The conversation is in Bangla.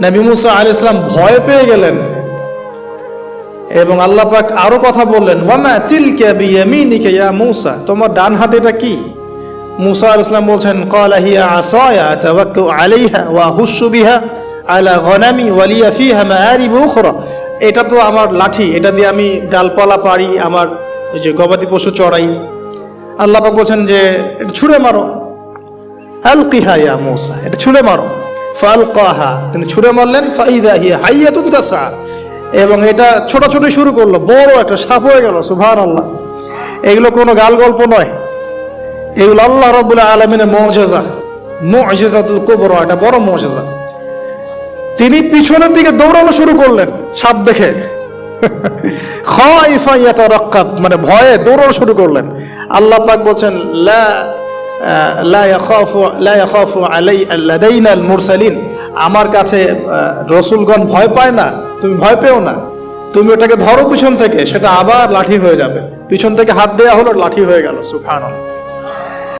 নবী মুসা আলাইহিস সালাম ভয় পেয়ে গেলেন এবং আল্লাহ পাক আরো কথা বললেন, ওয়ামা তিলকা বিয়ামিনিকা ইয়া মুসা, তোমার ডান হাতে এটা কি? মুসা আলাইহিস সালাম বলছেন, ক্বালা হিয়া আসায়া আতাওয়াক্কাউ আলাইহা ওয়া আহুশু বিহা আলা গনামি ওয়া লিয়া ফিহা মাআরিব উখরা, এটা তো আমার লাঠি, এটা দিয়ে আমি ডালপালা পারি, আমার ওই যে গবাদি পশু চড়াই। আল্লাহ পাক বলছেন যে এটা ছুঁড়ে মারো, আলকিহা ইয়া মুসা, এটা ছুঁড়ে মারো। ফালকাহা, তিনি ছুঁড়ে মারলেন, ফাইদা হিয়া হাইয়াতুন তাসা, এবং এটা ছোটাছুটি শুরু করলো, বড় একটা সাপ হয়ে গেল। সুবহানাল্লাহ। এগুলো কোনো গাল গল্প নয়, এগুলো আল্লাহ রাব্বুল আলামিনের মুজিজা, মুজিজাতুল কুবরা, এটা বড় মুজিজা। তিনি পিছনের দিকে দৌড়ানো শুরু করলেন সাপ দেখে, খাইফা ইয়াতারাক্কাব, মানে ভয়ে দৌড়ানো শুরু করলেন। আল্লাহ পাক বলছেন, লা ইয়াখাফু লাদাইনাল মুরসালিন, আমার কাছে রসুলগণ ভয় পায় না, তুমি ভয় পেও না, তুমি ওটাকে ধরো পিছন থেকে, সেটা আবার লাঠি হয়ে যাবে। পিছন থেকে হাত দেয়া হলো, লাঠি হয়ে গেল। সুবহানাল্লাহ।